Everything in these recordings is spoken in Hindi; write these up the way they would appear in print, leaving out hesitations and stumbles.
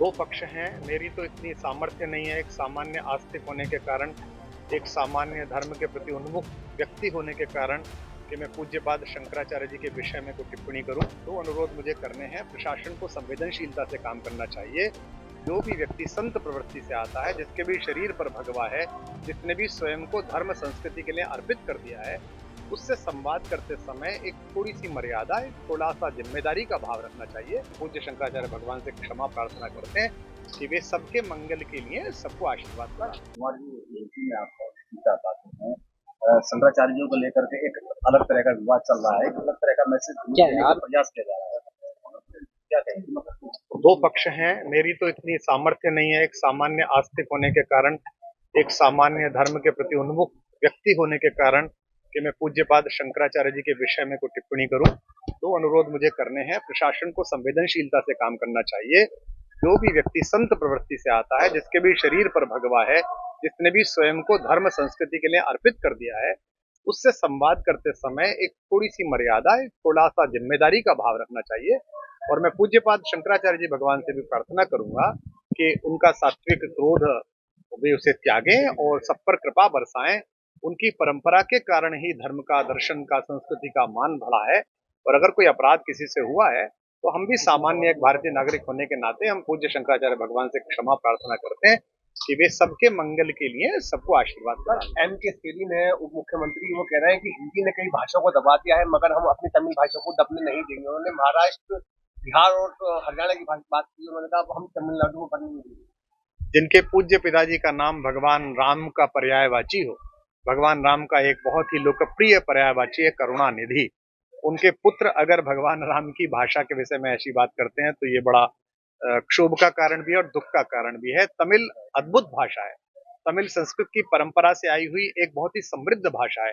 दो पक्ष हैं। मेरी तो इतनी सामर्थ्य नहीं है एक सामान्य आस्तिक होने के कारण, एक सामान्य धर्म के प्रति उन्मुख व्यक्ति होने के कारण कि मैं पूज्यपाद शंकराचार्य जी के विषय में कोई टिप्पणी करूं। तो अनुरोध मुझे करने हैं, प्रशासन को संवेदनशीलता से काम करना चाहिए। जो भी व्यक्ति संत प्रवृत्ति से आता है, जिसके भी शरीर पर भगवा है, जिसने भी स्वयं को धर्म संस्कृति के लिए अर्पित कर दिया है, उससे संवाद करते समय एक थोड़ी सी मर्यादा, एक थोड़ा सा जिम्मेदारी का भाव रखना चाहिए। पूज्य शंकराचार्य भगवान से क्षमा प्रार्थना करते हैं कि वे सबके मंगल के लिए सबको आशीर्वाद करें। कुमार जी, मैं आपको चाहता हूँ, शंकराचार्य जी को लेकर के एक अलग तरह का विवाद चल रहा है, एक अलग तरह का मैसेज देने का प्रयास किया जा रहा है। क्या कहेंगे? दो पक्ष हैं। मेरी तो इतनी सामर्थ्य नहीं है एक सामान्य आस्तिक होने के कारण, एक सामान्य धर्म के प्रति उन्मुख व्यक्ति होने के कारण कि मैं पूज्यपाद शंकराचार्य जी के विषय में कोई टिप्पणी करूं। तो अनुरोध मुझे करने हैं, प्रशासन को संवेदनशीलता से काम करना चाहिए। जो भी व्यक्ति संत प्रवृत्ति से आता है, जिसके भी शरीर पर भगवा है, जिसने भी स्वयं को धर्म संस्कृति के लिए अर्पित कर दिया है, उससे संवाद करते समय एक थोड़ी सी मर्यादा, एक थोड़ा सा जिम्मेदारी का भाव रखना चाहिए। और मैं पूज्यपाद शंकराचार्य जी भगवान से भी प्रार्थना करूंगा कि उनका सात्विक क्रोध वे उसे त्यागें और सब पर कृपा बरसाएं। उनकी परंपरा के कारण ही धर्म का, दर्शन का, संस्कृति का मान बढ़ा है। और अगर कोई अपराध किसी से हुआ है तो हम भी सामान्य एक भारतीय नागरिक होने के नाते हम पूज्य शंकराचार्य भगवान से क्षमा प्रार्थना करते हैं कि वे सबके मंगल के लिए सबको आशीर्वाद करें। एम के स्टेलिन है उप मुख्यमंत्री, वो कह रहे हैं कि हिंदी ने कई भाषाओं को दबा दिया है, मगर हम अपनी तमिल भाषा को दबने नहीं देंगे। उन्होंने महाराष्ट्र, बिहार और हरियाणा की बात की। उन्होंने कहा हम तमिलनाडु को बनने नहीं देंगे। जिनके पूज्य पिताजी का नाम भगवान राम का पर्यायवाची हो, भगवान राम का एक बहुत ही लोकप्रिय पर्यायवाची है करुणानिधि, उनके पुत्र अगर भगवान राम की भाषा के विषय में ऐसी बात करते हैं तो ये बड़ा क्षोभ का कारण भी है और दुख का कारण भी है। तमिल अद्भुत भाषा है। तमिल संस्कृत की परंपरा से आई हुई एक बहुत ही समृद्ध भाषा है।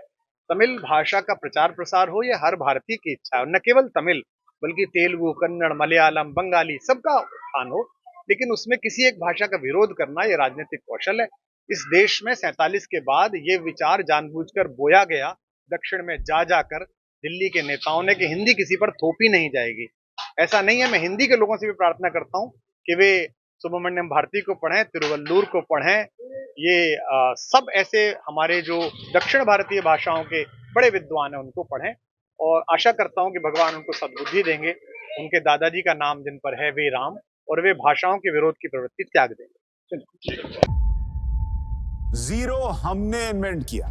तमिल भाषा का प्रचार प्रसार हो, यह हर भारतीय की इच्छा है। और न केवल तमिल, बल्कि तेलुगु, कन्नड़, मलयालम, बंगाली, सबका उत्थान हो। लेकिन उसमें किसी एक भाषा का विरोध करना ये राजनीतिक कौशल है। इस देश में 47 के बाद ये विचार जानबूझकर बोया गया, दक्षिण में जा जाकर दिल्ली के नेताओं ने, कि हिंदी किसी पर थोपी नहीं जाएगी। ऐसा नहीं है। मैं हिंदी के लोगों से भी प्रार्थना करता हूं कि वे सुब्रमण्यम भारती को पढ़ें, तिरुवल्लुर को पढ़ें। ये सब ऐसे हमारे जो दक्षिण भारतीय भाषाओं के बड़े विद्वान हैं उनको पढ़ें। और आशा करता हूं कि भगवान उनको सद्बुद्धि देंगे। उनके दादाजी का नाम जिन पर है वे राम, और वे भाषाओं के विरोध की प्रवृत्ति त्याग देंगे। जीरो हमने इन्वेंट किया,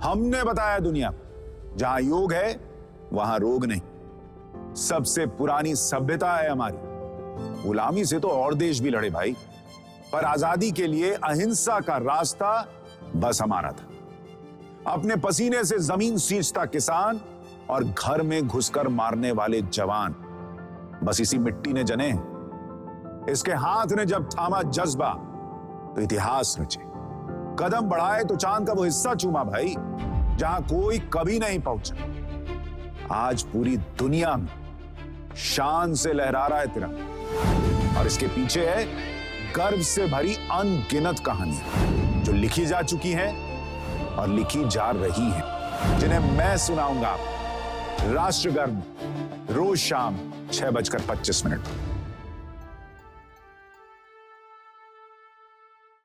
हमने बताया दुनिया को, जहां योग है वहां रोग नहीं। सबसे पुरानी सभ्यता है हमारी। गुलामी से तो और देश भी लड़े भाई, पर आजादी के लिए अहिंसा का रास्ता बस हमारा था। अपने पसीने से जमीन सींचता किसान और घर में घुसकर मारने वाले जवान, बस इसी मिट्टी ने जने। इसके हाथ ने जब थामा जज्बा तो इतिहास रचे। कदम बढ़ाए तो चांद का वो हिस्सा चूमा भाई, जहां कोई कभी नहीं पहुंचा। आज पूरी दुनिया में शान से लहरा रहा है तिरंगा, और इसके पीछे है गर्व से भरी अनगिनत कहानियां जो लिखी जा चुकी हैं और लिखी जा रही हैं, जिन्हें मैं सुनाऊंगा राष्ट्रगर्व रोज शाम 6:25 पर।